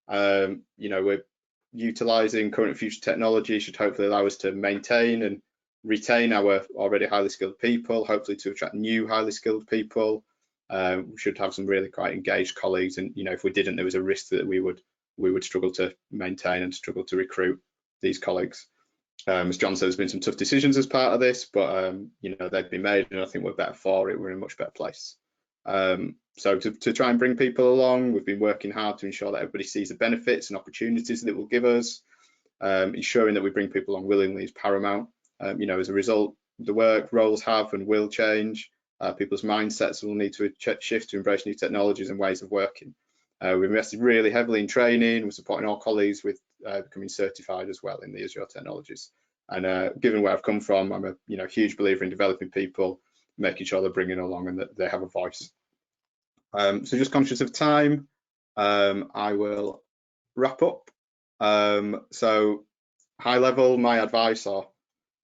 We're utilising current and future technology should hopefully allow us to maintain and retain our already highly skilled people, hopefully to attract new highly skilled people. We should have some really quite engaged colleagues, and if we didn't, there was a risk that we would struggle to maintain and struggle to recruit these colleagues. As John said, there's been some tough decisions as part of this, but they've been made, and I think we're better for it. We're in a much better place. So to try and bring people along, we've been working hard to ensure that everybody sees the benefits and opportunities that it will give us. Ensuring that we bring people along willingly is paramount. You know, as a result, the work roles have and will change. People's mindsets will need to shift to embrace new technologies and ways of working. We've invested really heavily in training. We're supporting our colleagues with becoming certified as well in the Azure technologies. And given where I've come from, I'm a huge believer in developing people, making sure they're bringing along and that they have a voice. So just conscious of time, I will wrap up. So high level, my advice, or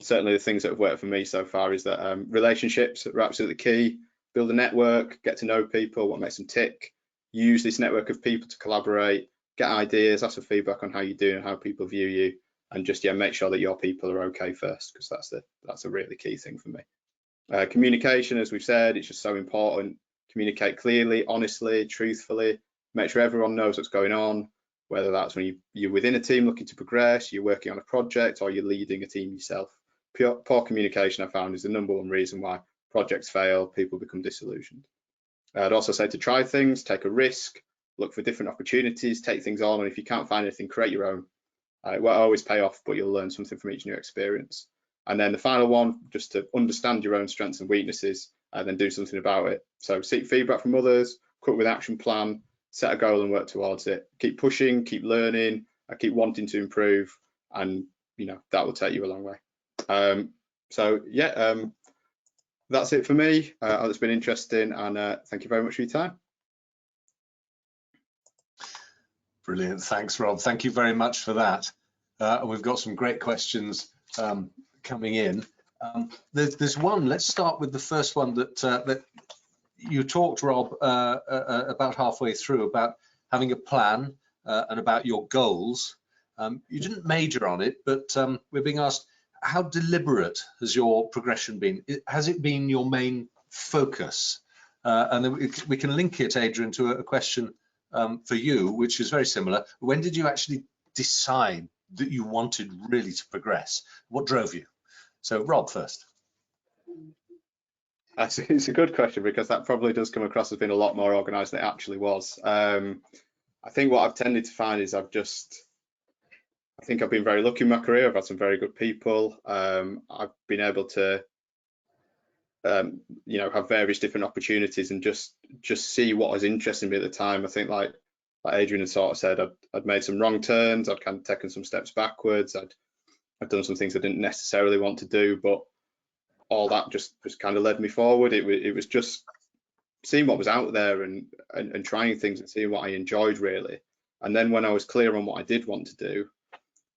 certainly the things that have worked for me so far, is that relationships are absolutely key. Build a network, get to know people, what makes them tick. Use this network of people to collaborate, get ideas, ask for feedback on how you're doing and how people view you, and just make sure that your people are okay first, because that's a really key thing for me. Communication, as we've said, it's just so important. Communicate clearly, honestly, truthfully. Make sure everyone knows what's going on, whether that's when you're within a team looking to progress, you're working on a project, or you're leading a team yourself. Poor communication, I found, is the #1 reason why projects fail, people become disillusioned. I'd also say to try things, take a risk, look for different opportunities, take things on, and if you can't find anything, create your own. It won't always pay off, but you'll learn something from each new experience. And then the final one, just to understand your own strengths and weaknesses, and then do something about it. So seek feedback from others, come up with an action plan, set a goal and work towards it. Keep pushing, keep learning, keep wanting to improve, and that will take you a long way. That's it for me. It's been interesting, and thank you very much for your time. Brilliant. Thanks, Rob. Thank you very much for that. We've got some great questions coming in. There's one. Let's start with the first one that you talked, Rob, about halfway through, about having a plan and about your goals. You didn't major on it, but we're being asked, how deliberate has your progression been? Has it been your main focus? And then we can link it, Adrian, to a question for you, which is very similar. When did you actually decide that you wanted really to progress? What drove you? So Rob first. It's a good question, because that probably does come across as being a lot more organised than it actually was. I think what I've tended to find is I think I've been very lucky in my career. I've had some very good people. I've been able to have various different opportunities and just see what was interesting me at the time. I think like Adrian had sort of said, I'd made some wrong turns, I'd kind of taken some steps backwards, I'd done some things I didn't necessarily want to do, but all that just kind of led me forward. It was just seeing what was out there and trying things and seeing what I enjoyed, really. And then when I was clear on what I did want to do,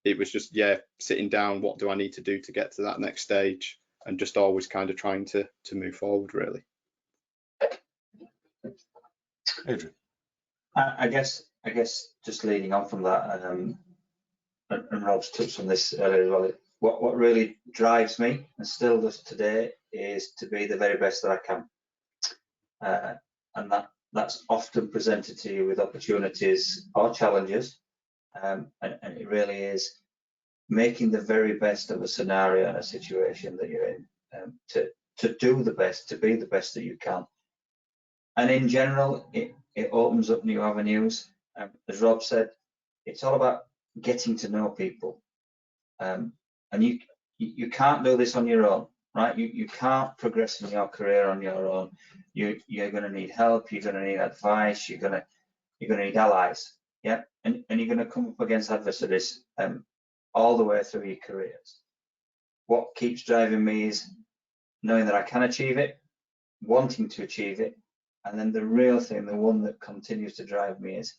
it was just sitting down, what do I need to do to get to that next stage, and just always kind of trying to move forward, really. Adrian. I guess just leading on from that, and Rob's touched on this earlier as well. What really drives me, and still does today, is to be the very best that I can, and that's often presented to you with opportunities or challenges, and it really is making the very best of a scenario and a situation that you're in, to do the best, to be the best that you can. And in general, it opens up new avenues. As Rob said, it's all about getting to know people, and you can't do this on your own, right? You can't progress in your career on your own. You're going to need help. You're going to need advice. You're going to need allies, yeah. And you're going to come up against adversaries all the way through your careers. What keeps driving me is knowing that I can achieve it, wanting to achieve it, and then the real thing, the one that continues to drive me, is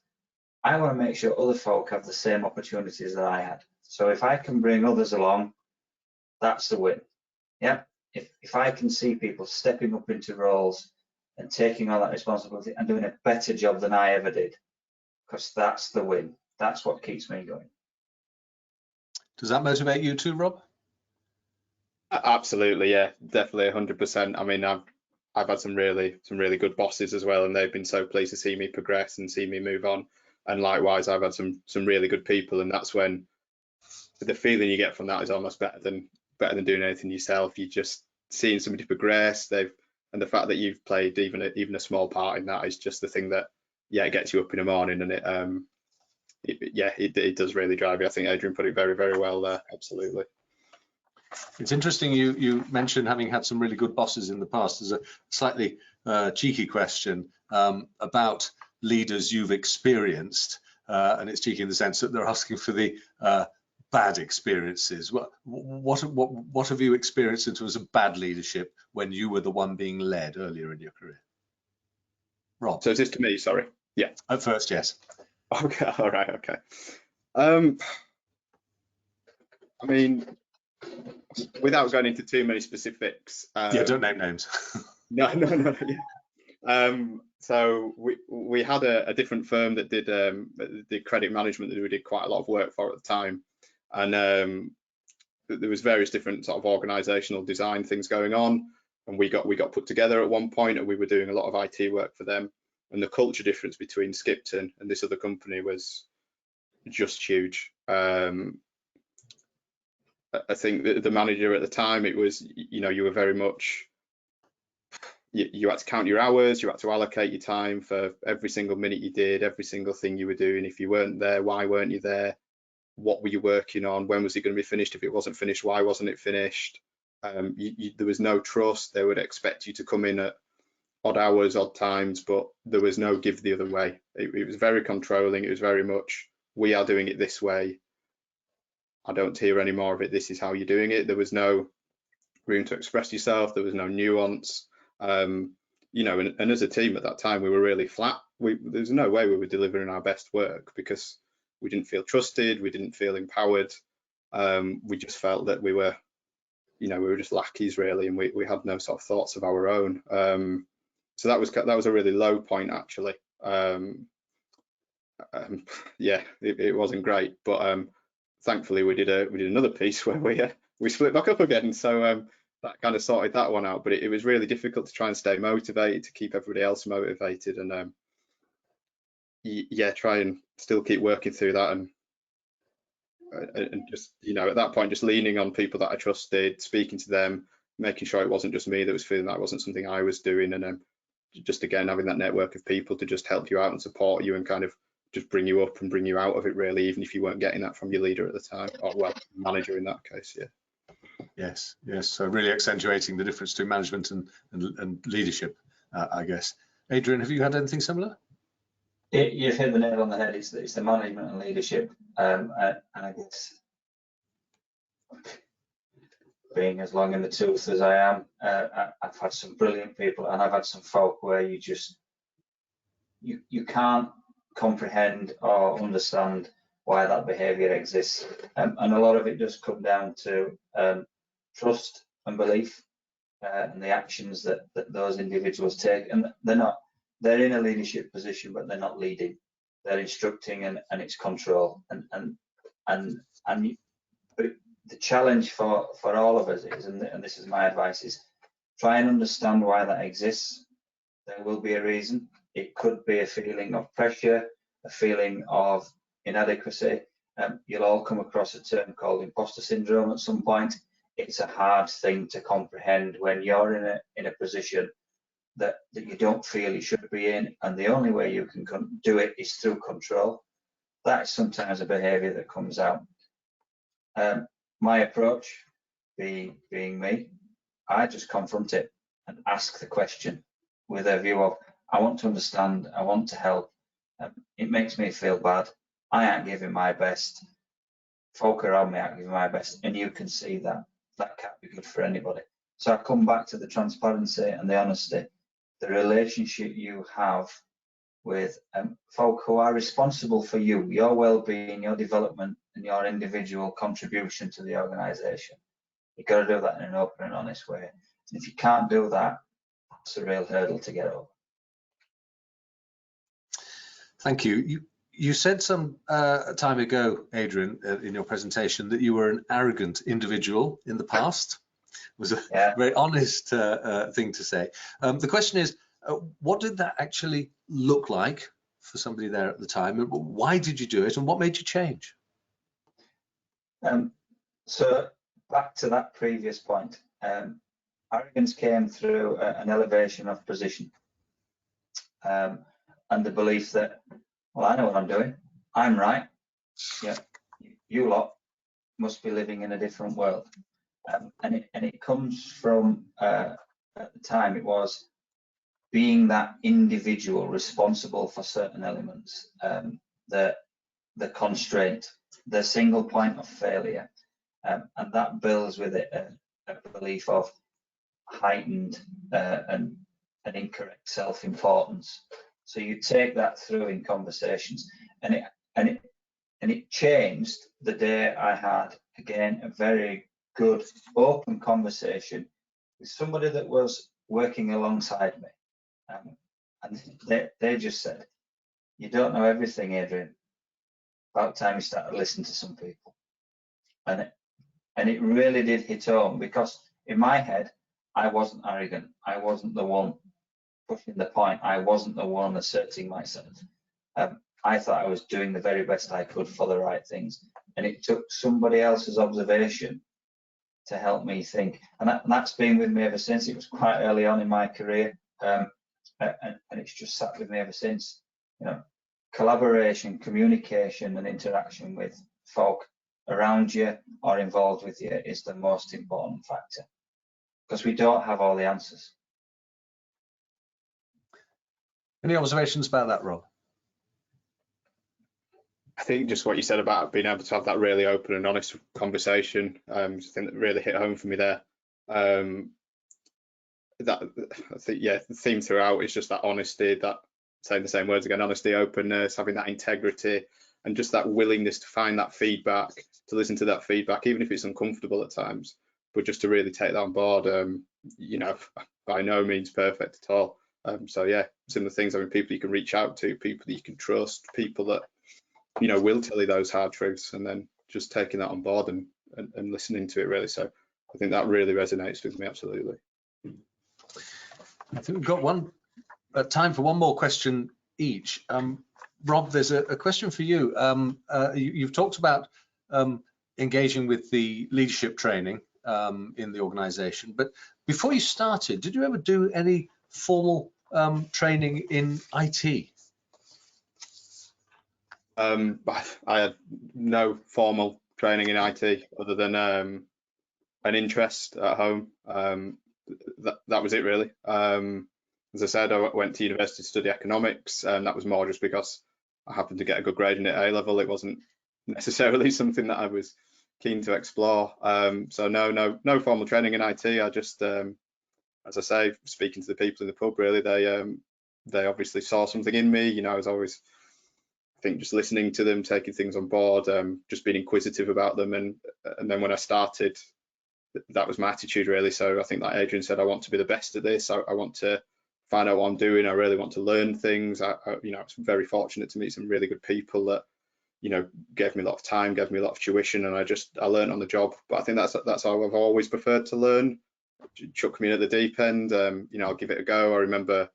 I want to make sure other folk have the same opportunities that I had. So if I can bring others along, that's the win. Yeah. If I can see people stepping up into roles and taking on that responsibility and doing a better job than I ever did, because that's the win. That's what keeps me going. Does that motivate you too, Rob? Absolutely, yeah, definitely 100%. I mean, I've had some really good bosses as well, and they've been so pleased to see me progress and see me move on. And likewise, I've had some really good people, and that's when the feeling you get from that is almost better than doing anything yourself. You're just seeing somebody progress. They've And the fact that you've played even a small part in that is just the thing that, yeah, it gets you up in the morning, and it does really drive you. I think Adrian put it very, very well there. Absolutely. It's interesting you mentioned having had some really good bosses in the past. There's a slightly cheeky question about leaders you've experienced, and it's cheeky in the sense that they're asking for the bad experiences. What have you experienced in terms of bad leadership when you were the one being led earlier in your career? Rob. So is this to me? Sorry. Yeah. At first, yes. Okay. All right. Okay. I mean, without going into too many specifics. Yeah, don't name names. No. Yeah. So we had a different firm that did credit management that we did quite a lot of work for at the time, and there was various different sort of organisational design things going on, and we got put together at one point, and we were doing a lot of IT work for them, and the culture difference between Skipton and this other company was just huge. I think the manager at the time, it was, you were very much, you had to count your hours, you had to allocate your time for every single minute you did, every single thing you were doing. If you weren't there, why weren't you there? What were you working on? When was it going to be finished? If it wasn't finished, why wasn't it finished? There was no trust. They would expect you to come in at odd hours, odd times, but there was no give the other way. It was very controlling. It was very much, we are doing it this way. I don't hear any more of it. This is how you're doing it. There was no room to express yourself. There was no nuance. And as a team at that time, we were really flat. There's no way we were delivering our best work because we didn't feel trusted. We didn't feel empowered. We just felt that we were just lackeys really, and we had no sort of thoughts of our own. So that was a really low point actually. Yeah, it wasn't great, but thankfully we did another piece where we split back up again, so that kind of sorted that one out. But it was really difficult to try and stay motivated, to keep everybody else motivated, and try and still keep working through that, and just at that point just leaning on people that I trusted, speaking to them, making sure it wasn't just me that was feeling that wasn't something I was doing, and just again having that network of people to just help you out and support you and kind of just bring you up and bring you out of it really, even if you weren't getting that from your leader at the time, or well, manager in that case. Yes. So really accentuating the difference between management and leadership, I guess. Adrian, have you had anything similar? You've hit the nail on the head. It's the management and leadership, and I guess being as long in the tooth as I am, I've had some brilliant people, and I've had some folk where you can't comprehend or understand why that behaviour exists, and a lot of it does come down to trust and belief, and the actions that those individuals take. And they're in a leadership position, but they're not leading. They're instructing, and it's control. But the challenge for all of us is, and this is my advice, is try and understand why that exists. There will be a reason. It could be a feeling of pressure, a feeling of inadequacy. You'll all come across a term called imposter syndrome at some point. It's a hard thing to comprehend when you're in a position that you don't feel you should be in, and the only way you can do it is through control. That is sometimes a behaviour that comes out. My approach, being me, I just confront it and ask the question with a view of, I want to understand, I want to help. It makes me feel bad. I ain't giving my best. Folk around me aren't giving my best, and you can see that. That can't be good for anybody. So I come back to the transparency and the honesty, the relationship you have with folk who are responsible for you, your well-being, your development, and your individual contribution to the organisation. You've got to do that in an open and honest way. And if you can't do that, it's a real hurdle to get over. Thank you. You said some time ago, Adrian, in your presentation, that you were an arrogant individual in the past. It was a very honest thing to say. The question is, what did that actually look like for somebody there at the time? And why did you do it, and what made you change? So back to that previous point, arrogance came through an elevation of position, and the belief that, well, I know what I'm doing, I'm right, yeah, you lot must be living in a different world. And it comes from, at the time, it was being that individual responsible for certain elements, the constraint, the single point of failure, and that builds with it a belief of heightened and incorrect self-importance. So you take that through in conversations, and it changed the day I had, again, a very good open conversation with somebody that was working alongside me, and they just said, "You don't know everything, Adrian. About time you started listening to some people." And it really did hit home, because in my head, I wasn't arrogant. I wasn't the one pushing the point. I wasn't the one asserting myself. I thought I was doing the very best I could for the right things. And it took somebody else's observation to help me think. And that's been with me ever since. It was quite early on in my career. And it's just sat with me ever since. You know, collaboration, communication, and interaction with folk around you or involved with you is the most important factor, because we don't have all the answers. Any observations about that, Rob? I think just what you said about being able to have that really open and honest conversation, I think that really hit home for me there. That I think, yeah, the theme throughout is just that honesty, that saying the same words again, honesty, openness, having that integrity, and just that willingness to find that feedback, to listen to that feedback, even if it's uncomfortable at times, but just to really take that on board. You know, by no means perfect at all. So yeah, similar things. I mean, people you can reach out to, people that you can trust, people that, you know, will tell you those hard truths, and then just taking that on board and listening to it really. So I think that really resonates with me, absolutely. I think we've got time for one more question each. Rob, there's a question for you. You've talked about engaging with the leadership training in the organization, but before you started, did you ever do any formal training in IT? I had no formal training in IT other than an interest at home. That was it really. As I said, I went to university to study economics, and that was more just because I happened to get a good grade in it at A level. It wasn't necessarily something that I was keen to explore. So no formal training in IT. I just, as I say, speaking to the people in the pub, really, they obviously saw something in me. You know, I was always, I think, just listening to them, taking things on board, just being inquisitive about them, and then when I started, that was my attitude really. So I think, like Adrian said, I want to be the best at this. I want to find out what I'm doing. I really want to learn things. You know, I was very fortunate to meet some really good people that, you know, gave me a lot of time, gave me a lot of tuition, and I learned on the job. But I think that's how I've always preferred to learn. Chuck me in at the deep end, you know, I'll give it a go. I remember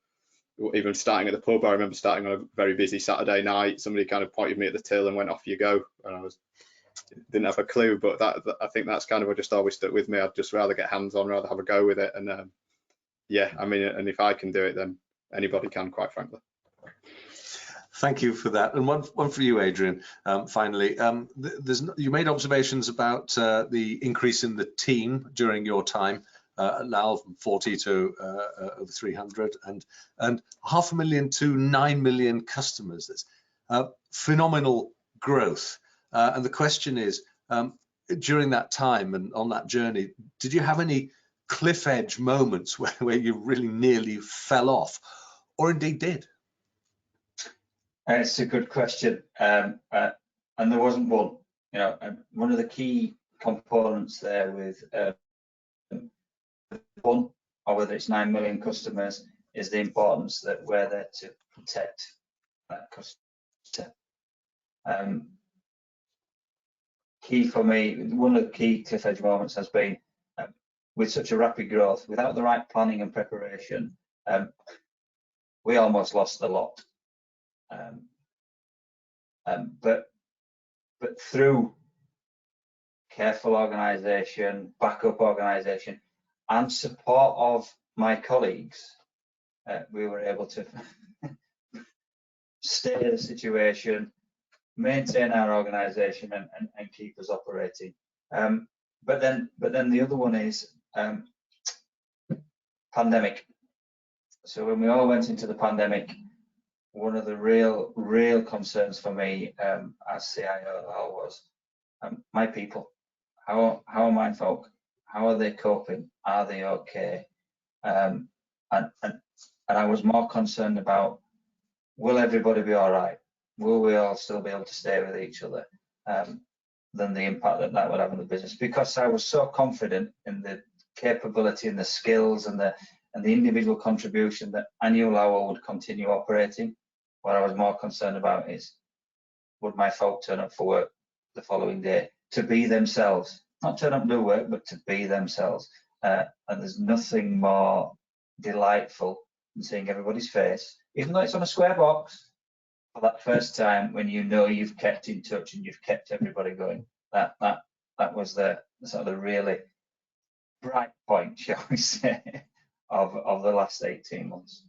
even starting at the pub, I remember starting on a very busy Saturday night, somebody kind of pointed me at the till and went, "Off you go," and I didn't have a clue. But I think that's kind of what just always stuck with me. I'd just rather get hands on, rather have a go with it. And yeah, I mean, and if I can do it, then anybody can, quite frankly. Thank you for that. And one for you, Adrian. Finally, you made observations about the increase in the team during your time, now from 40 to over 300, and 500,000 to 9 million customers. That's phenomenal growth. And the question is, during that time and on that journey, did you have any cliff edge moments where you really nearly fell off, or indeed did? It's a good question, and there wasn't one. You know, one of the key components there with one, or whether it's 9 million customers, is the importance that we're there to protect that customer. Key for me, one of the key cliff edge moments has been with such a rapid growth, without the right planning and preparation, we almost lost the lot. But through careful organisation, backup organisation, and support of my colleagues, we were able to stay the situation, maintain our organisation, and keep us operating. But then the other one is pandemic. So when we all went into the pandemic, one of the real concerns for me as CIO was my people. How are my folk? How are they coping? Are they okay? And I was more concerned about, will everybody be all right? Will we all still be able to stay with each other? Than the impact that would have on the business, because I was so confident in the capability and the skills and the individual contribution that I knew Lowell would continue operating. What I was more concerned about is, would my folk turn up for work the following day to be themselves, not turn up and do work, but to be themselves. And there's nothing more delightful than seeing everybody's face, even though it's on a square box, for that first time when you know you've kept in touch and you've kept everybody going. That was the sort of the really bright point, shall we say, of the last 18 months.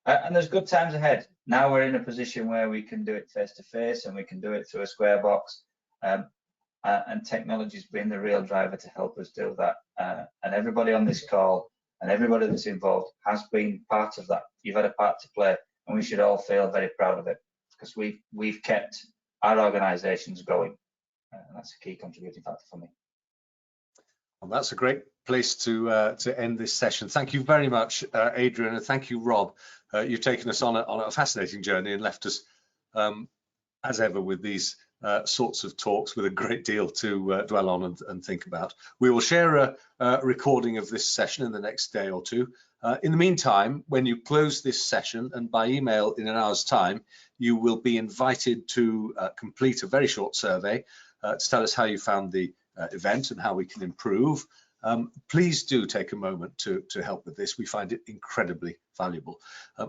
And there's good times ahead. Now we're in a position where we can do it face to face, and we can do it through a square box. And technology's been the real driver to help us do that. And everybody on this call and everybody that's involved has been part of that. You've had a part to play, and we should all feel very proud of it, because we've kept our organisations going. That's a key contributing factor for me. Well, that's a great place to end this session. Thank you very much, Adrian, and thank you, Rob. You've taken us on a fascinating journey and left us, as ever, with these sorts of talks with a great deal to dwell on and think about. We will share a recording of this session in the next day or two. In the meantime, when you close this session, and by email in an hour's time, you will be invited to complete a very short survey to tell us how you found the event and how we can improve. Please do take a moment to help with this. We find it incredibly valuable.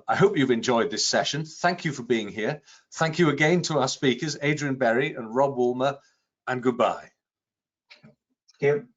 I hope you've enjoyed this session. Thank you for being here. Thank you again to our speakers, Adrian Berry and Rob Woolmer, and goodbye. Thank you.